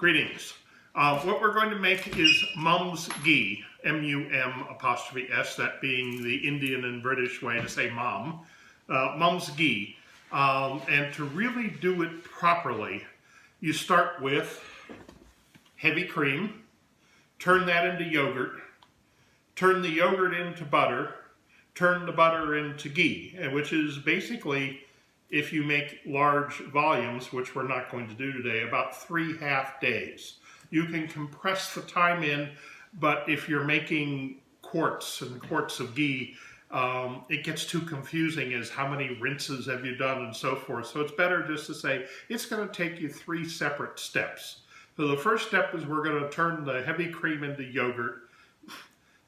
Greetings. What we're going to make is Mum's Ghee, M-U-M''S, that being the Indian and British way to say mom. Mum's Ghee. And to really do it properly, you start with heavy cream, turn that into yogurt, turn the yogurt into butter, turn the butter into ghee, which is basically, if you make large volumes, which we're not going to do today, about 3 half days. You can compress the time in, but if you're making quarts and quarts of ghee, it gets too confusing as how many rinses have you done and so forth. So it's better just to say it's going to take you 3 separate steps. So the first step is we're going to turn the heavy cream into yogurt.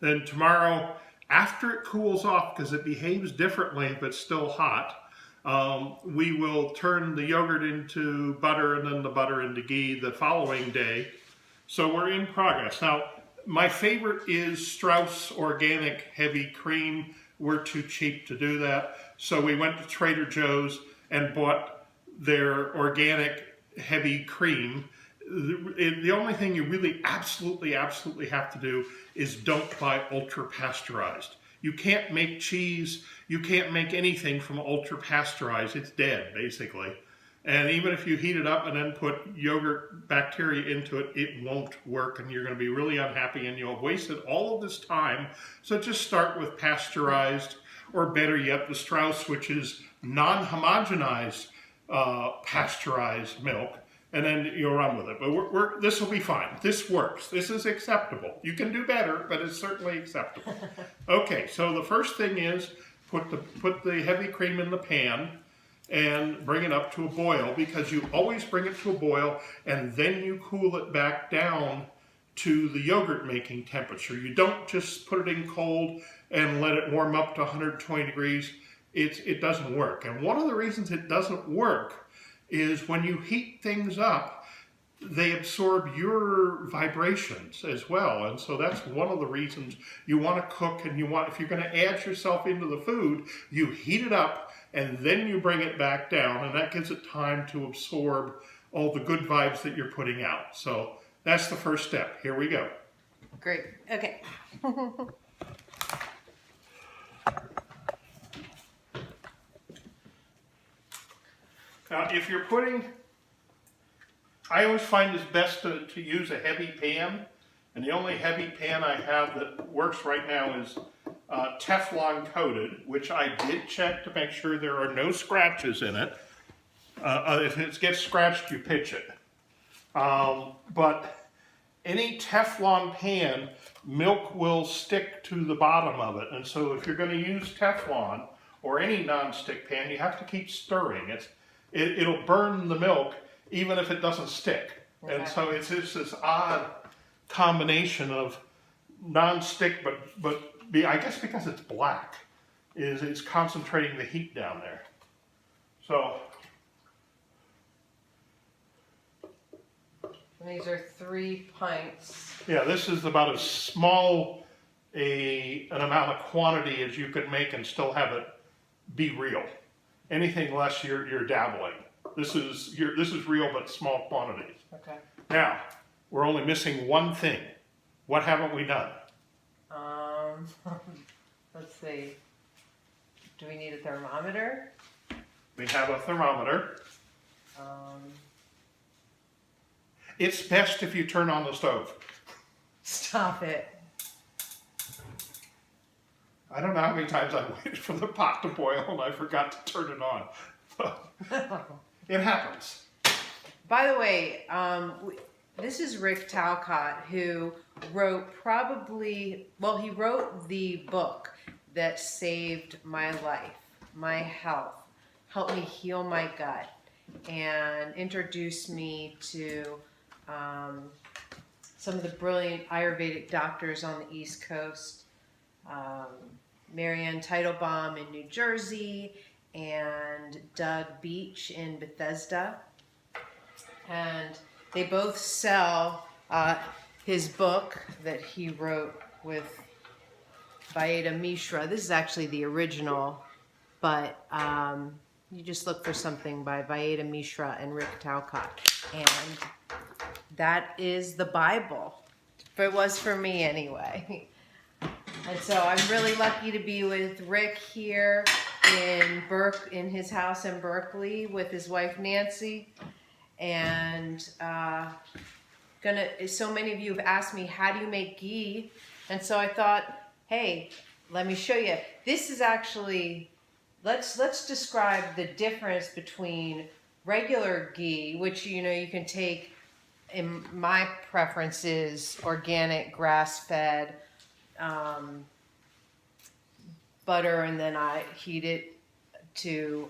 Then tomorrow, after it cools off, because it behaves differently if it's still hot, we will turn the yogurt into butter and then the butter into ghee the following day. So we're in progress. Now, my favorite is Strauss Organic Heavy Cream. We're too cheap to do that. So we went to Trader Joe's and bought their organic heavy cream. The only thing you really absolutely have to do is don't buy ultra pasteurized. You can't make cheese, you can't make anything from ultra pasteurized. It's dead, basically. And even if you heat it up and then put yogurt bacteria into it, it won't work and you're going to be really unhappy and you'll have wasted all of this time. So just start with pasteurized, or better yet, the Strauss, which is non-homogenized pasteurized milk, and then you'll run with it. But this will be fine. This works. This is acceptable. You can do better, but it's certainly acceptable. Okay, so the first thing is put the heavy cream in the pan and bring it up to a boil, because you always bring it to a boil and then you cool it back down to the yogurt making temperature. You don't just put it in cold and let it warm up to 120 degrees. It doesn't work. And one of the reasons it doesn't work is when you heat things up, they absorb your vibrations as well. And so that's one of the reasons you want to cook, and if you're going to add yourself into the food, you heat it up and then you bring it back down, and that gives it time to absorb all the good vibes that you're putting out. So that's the first step. Here we go. Great. Okay. Now, if you're I always find it's best to use a heavy pan, and the only heavy pan I have that works right now is Teflon coated, which I did check to make sure there are no scratches in it. If it gets scratched, you pitch it. But any Teflon pan, milk will stick to the bottom of it, and so if you're going to use Teflon or any non-stick pan, you have to keep stirring. It'll burn the milk even if it doesn't stick. Okay. And so it's just this odd combination of non-stick, but I guess because it's black, it's concentrating the heat down there. So These are 3 pints. yeah, this is about as small an amount of quantity as you could make and still have it be real. Anything less, you're dabbling. This is real, but small quantities. Okay. Now, we're only missing one thing. What haven't we done? Let's see. Do we need a thermometer? We have a thermometer. It's best if you turn on the stove. Stop it. I don't know how many times I waited for the pot to boil and I forgot to turn it on. It happens. By the way, this is Rick Talcott, who wrote he wrote the book that saved my life, my health, helped me heal my gut, and introduced me to some of the brilliant Ayurvedic doctors on the East Coast, Marianne Teitelbaum in New Jersey, and Doug Beach in Bethesda. And they both sell his book that he wrote with Vaida Mishra. This is actually the original, but you just look for something by Vaida Mishra and Rick Talcott. And that is the Bible. But it was for me anyway. And so I'm really lucky to be with Rick here in his house in Berkeley with his wife Nancy. And so many of you have asked me, how do you make ghee? And so I thought, hey, let me show you. This is actually, let's describe the difference between regular ghee, which you can take, in my preference is organic, grass-fed butter, and then I heat it to,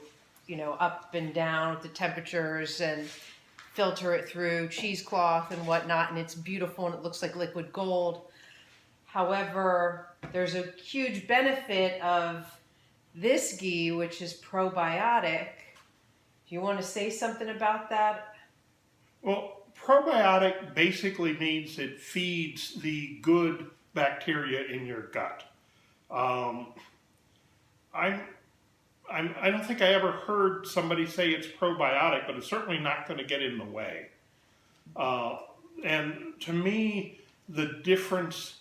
up and down with the temperatures and filter it through cheesecloth and whatnot, and it's beautiful and it looks like liquid gold. However, there's a huge benefit of this ghee, which is probiotic. Do you want to say something about that? Well, probiotic basically means it feeds the good bacteria in your gut. I don't think I ever heard somebody say it's probiotic, but it's certainly not going to get in the way. And to me, the difference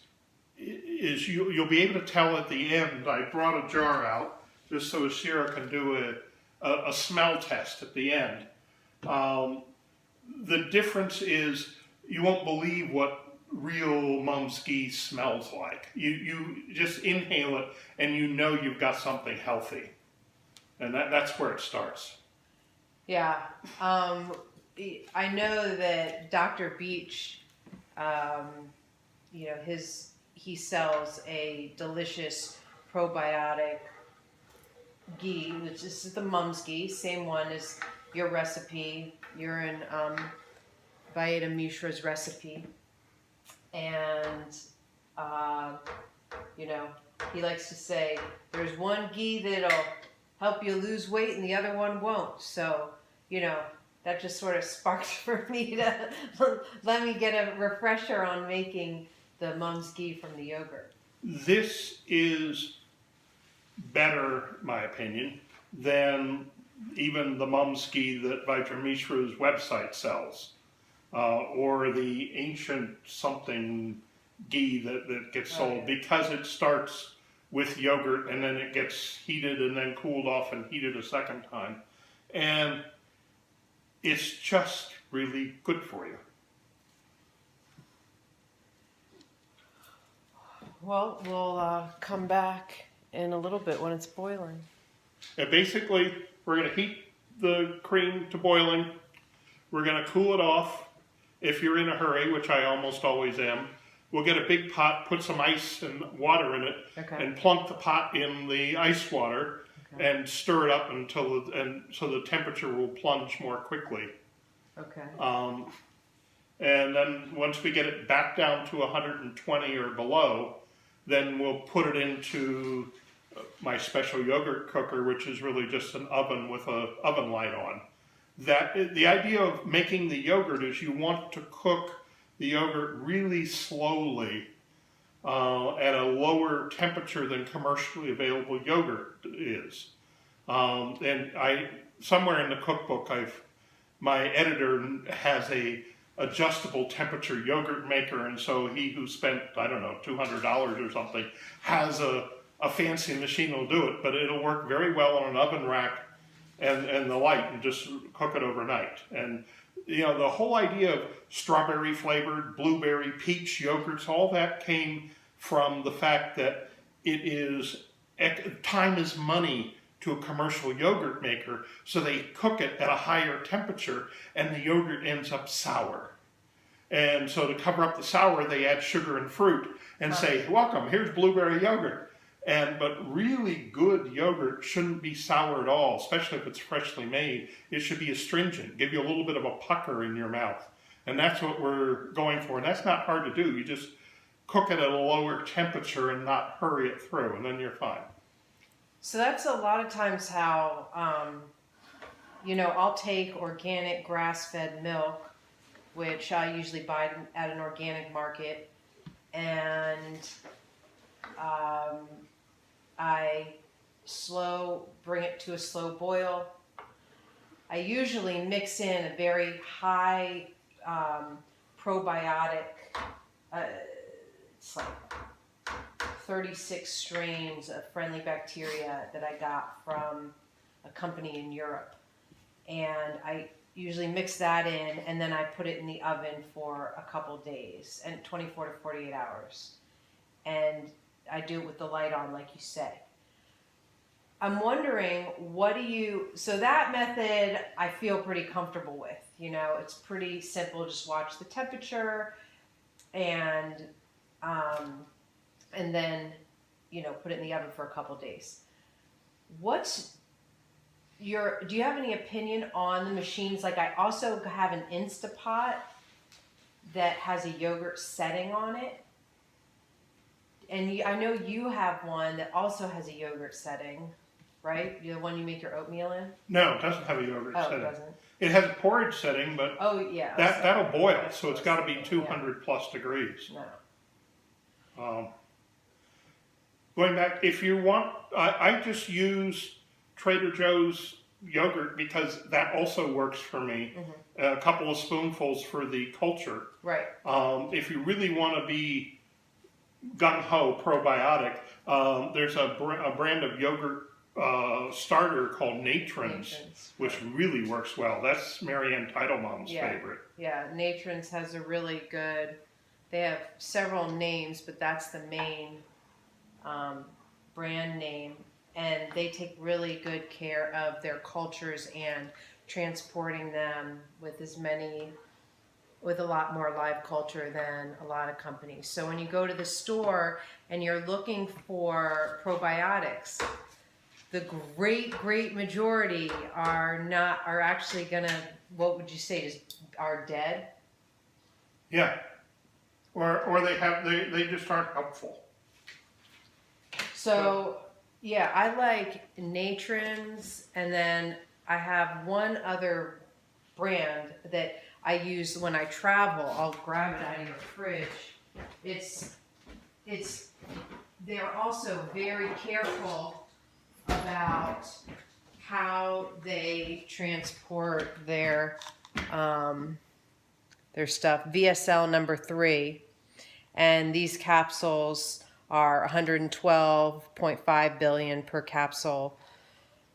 is you'll be able to tell at the end. I brought a jar out just so Shira can do a smell test at the end. The difference is you won't believe what real Mom's Ghee smells like. You just inhale it and you've got something healthy. And that's where it starts. Yeah. I know that Dr. Beach, he sells a delicious probiotic ghee, which is the Mom's Ghee, same one as your recipe. You're in Bayeda Mishra's recipe. And, he likes to say, there's one ghee that'll help you lose weight and the other one won't. So, that just sort of sparked for me to let me get a refresher on making the Mom's Ghee from the yogurt. This is better, my opinion, than even the Mom's Ghee that Vajra Mishra's website sells, or the ancient something ghee that gets sold, because it starts with yogurt and then it gets heated and then cooled off and heated a second time. And it's just really good for you. Well, we'll come back in a little bit when it's boiling. And basically, we're going to heat the cream to boiling. We're going to cool it off. If you're in a hurry, which I almost always am, we'll get a big pot, put some ice and water in it, and plunk the pot in the ice water and stir it up so the temperature will plunge more quickly. Okay. And then once we get it back down to 120 or below, then we'll put it into my special yogurt cooker, which is really just an oven with an oven light on. The idea of making the yogurt is you want to cook the yogurt really slowly at a lower temperature than commercially available yogurt is. And somewhere in the cookbook, my editor has a adjustable temperature yogurt maker, and so he who spent, I don't know, $200 or something, has a fancy machine that'll do it, but it'll work very well on an oven rack and the light, and just cook it overnight. And the whole idea of strawberry flavored, blueberry, peach yogurts, all that came from the fact that time is money to a commercial yogurt maker, so they cook it at a higher temperature and the yogurt ends up sour. And so to cover up the sour, they add sugar and fruit and say, welcome, here's blueberry yogurt. But really good yogurt shouldn't be sour at all, especially if it's freshly made. It should be astringent, give you a little bit of a pucker in your mouth. And that's what we're going for. And that's not hard to do. You just cook it at a lower temperature and not hurry it through, and then you're fine. So that's a lot of times how, I'll take organic grass-fed milk, which I usually buy at an organic market, and I bring it to a slow boil. I usually mix in a very high probiotic. It's like 36 strains of friendly bacteria that I got from a company in Europe. And I usually mix that in, and then I put it in the oven for a couple days, and 24 to 48 hours. And I do it with the light on, like you say. I'm wondering, so that method I feel pretty comfortable with. You know, it's pretty simple. Just watch the temperature and then, you know, put it in the oven for a couple days. Do you have any opinion on the machines? Like, I also have an Instapot that has a yogurt setting on it. And I know you have one that also has a yogurt setting, right? The one you make your oatmeal in? No, it doesn't have a yogurt setting. It doesn't? It has a porridge setting, but yeah, that'll boil, so it's got to be 200 plus degrees. No. Going back, if you want, I just use Trader Joe's yogurt because that also works for me. A couple of spoonfuls for the culture. Right. If you really want to be gung-ho probiotic, there's a brand of yogurt starter called Natrins, which really works well. That's Marianne Teitelbaum's favorite. Yeah, Natrins has a really good, they have several names, but that's the main brand name. And they take really good care of their cultures and transporting them with a lot more live culture than a lot of companies. So when you go to the store and you're looking for probiotics, the great majority are actually gonna, what would you say, are dead? Yeah. Or they just aren't helpful. So yeah, I like Natrins, and then I have one other brand that I use when I travel. I'll grab it out of your fridge. They're also very careful about how they transport their stuff. VSL number 3, and these capsules are 112.5 billion per capsule,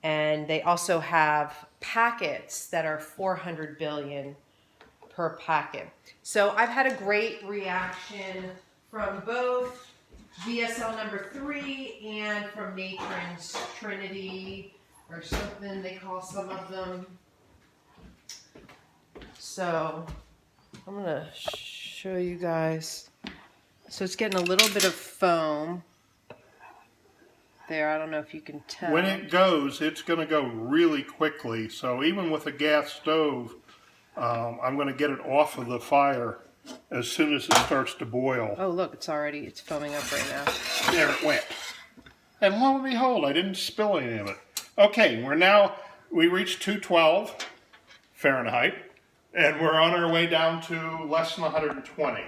and they also have packets that are 400 billion per packet. So I've had a great reaction from both VSL number 3 and from Natrins Trinity, or something they call some of them. So I'm gonna show you guys. So it's getting a little bit of foam there. I don't know if you can tell. When it goes, it's going to go really quickly. So even with a gas stove, I'm going to get it off of the fire as soon as it starts to boil. Oh, look, it's foaming up right now. There it went. And lo and behold, I didn't spill any of it. Okay, we reached 212 Fahrenheit, and we're on our way down to less than 120.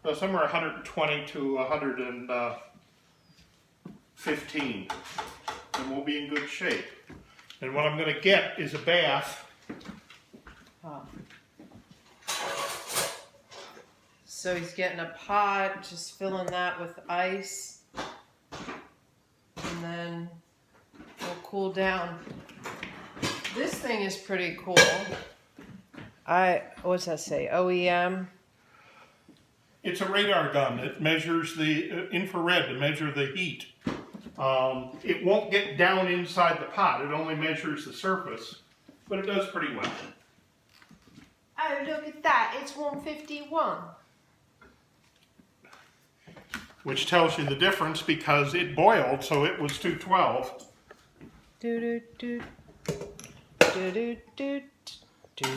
So somewhere 120 to 115, and we'll be in good shape. And what I'm going to get is a bath. So he's getting a pot, just filling that with ice, and then we'll cool down. This thing is pretty cool. What's that say? OEM. It's a radar gun that measures the infrared to measure the heat. It won't get down inside the pot. It only measures the surface, but it does pretty well. Oh, look at that. It's 151. Which tells you the difference because it boiled, so it was 212. Do do do do do do do.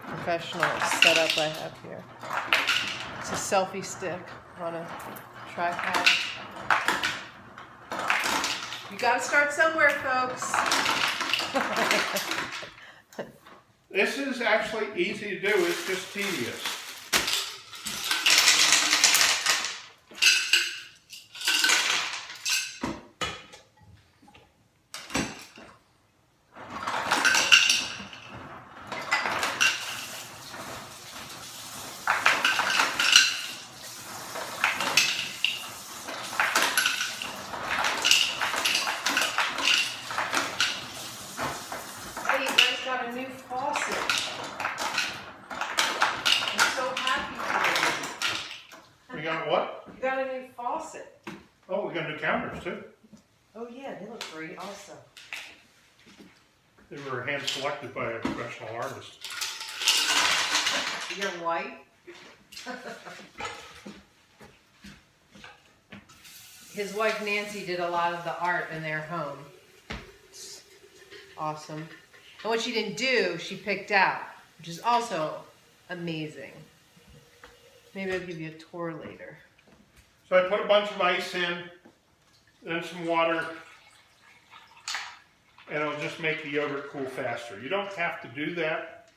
Professional setup I have here. It's a selfie stick on a tripod. You gotta start somewhere, folks. This is actually easy to do, it's just tedious. Hey, you guys got a new faucet. I'm so happy for We got what? you. You got a new faucet. Oh, we got new counters too. Oh yeah, they look great also. They were hand selected by a professional artist. Your wife? His wife Nancy did a lot of the art in their home. It's awesome. And what she didn't do, she picked out, which is also amazing. Maybe I'll give you a tour later. So I put a bunch of ice in, then some water, and it'll just make the yogurt cool faster. You don't have to do that,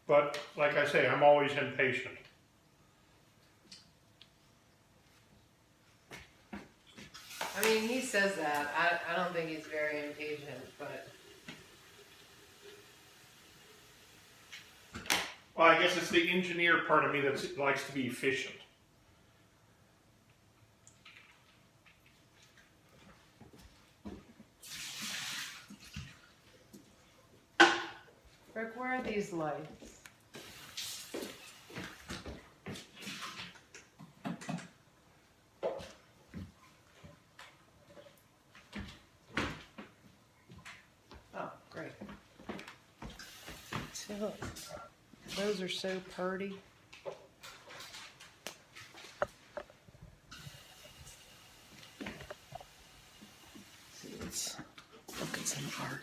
but like I say, I'm always impatient. I mean, he says that. I don't think he's very impatient, but... Well, I guess it's the engineer part of me that likes to be efficient. Rick, where are these lights? Oh, great. So, those are so pretty. See, let's look at some art.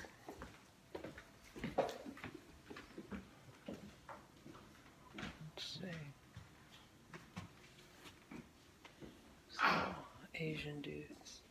Asian dudes.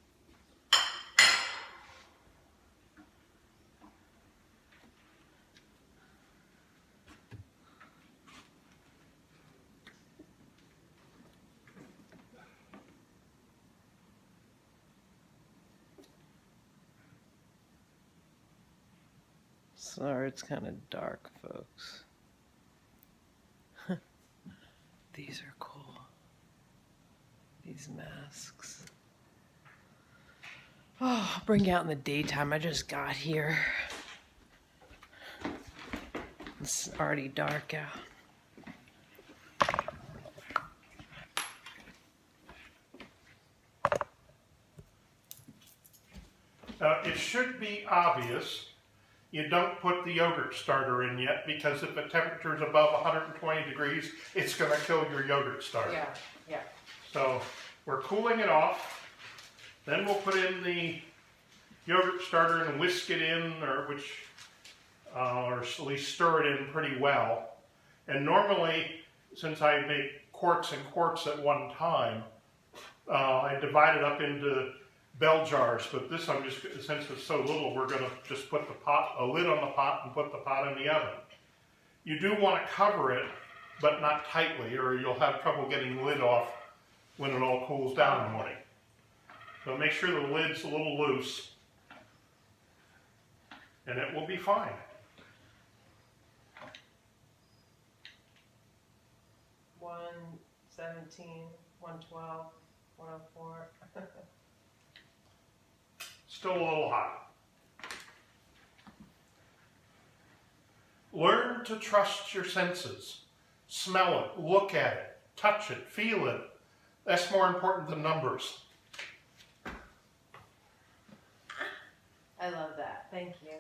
Sorry, it's kind of dark, folks. These are cool. These masks. Oh, I'll bring you out in the daytime. I just got here. It's already dark out. It should be obvious you don't put the yogurt starter in yet, because if the temperature is above 120 degrees, it's going to kill your yogurt starter. Yeah, yeah. So we're cooling it off. Then we'll put in the yogurt starter and whisk it in, or at least stir it in pretty well. And normally, since I make quarts and quarts at one time, I divide it up into bell jars. But this, since it's so little, we're going to just put a lid on the pot and put the pot in the oven. You do want to cover it, but not tightly, or you'll have trouble getting the lid off when it all cools down in the morning. So make sure the lid's a little loose, and it will be fine. One 17, 112, 104. Still a little hot. Learn to trust your senses. Smell it, look at it, touch it, feel it. That's more important than numbers. I love that. Thank you.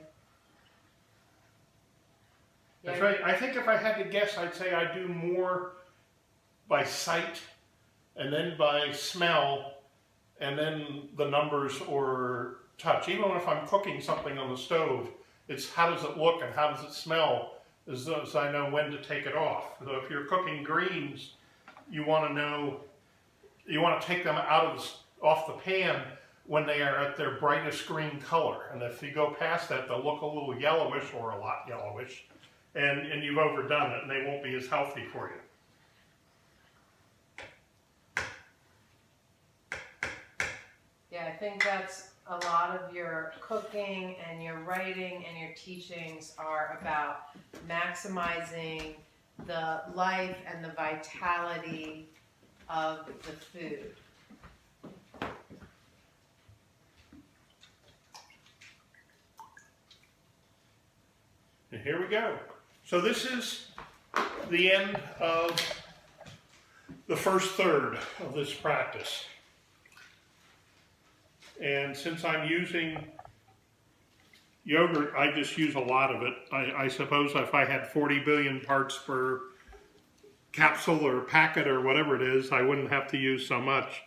That's right. I think if I had to guess, I'd say I do more by sight, and then by smell, and then the numbers or touch. Even if I'm cooking something on the stove, it's how does it look and how does it smell, as I know when to take it off. So if you're cooking greens, you want to know, you want to take them off the pan when they are at their brightest green color. And if you go past that, they'll look a little yellowish or a lot yellowish. and you've overdone it, and they won't be as healthy for you. Yeah, I think that's a lot of your cooking and your writing and your teachings are about maximizing the life and the vitality of the food. And here we go. So this is the end of the first third of this practice. And since I'm using yogurt, I just use a lot of it. I suppose if I had 40 billion parts per capsule or packet or whatever it is, I wouldn't have to use so much.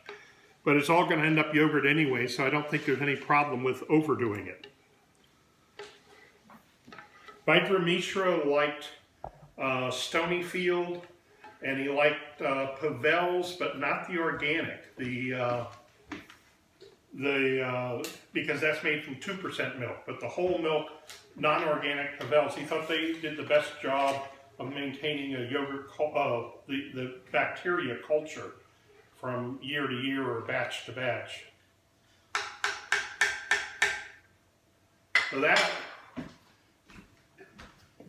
But it's all going to end up yogurt anyway, so I don't think there's any problem with overdoing it. Vidra Mishra liked Stonyfield, and he liked Pavel's, but not the organic. Because that's made from 2% milk, but the whole milk, non-organic Pavel's, he thought they did the best job of maintaining a yogurt, the bacteria culture from year to year or batch to batch. So that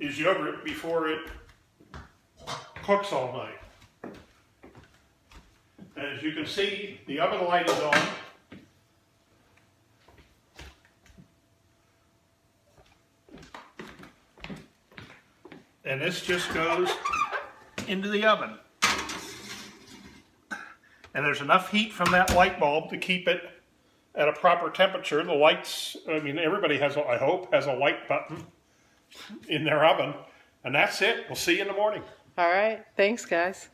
is yogurt before it cooks all night. And as you can see, the oven light is on. And this just goes into the oven. And there's enough heat from that light bulb to keep it at a proper temperature. The lights, I mean, everybody has, I hope, has a light button in their oven. And that's it. We'll see you in the morning. All right. Thanks, guys.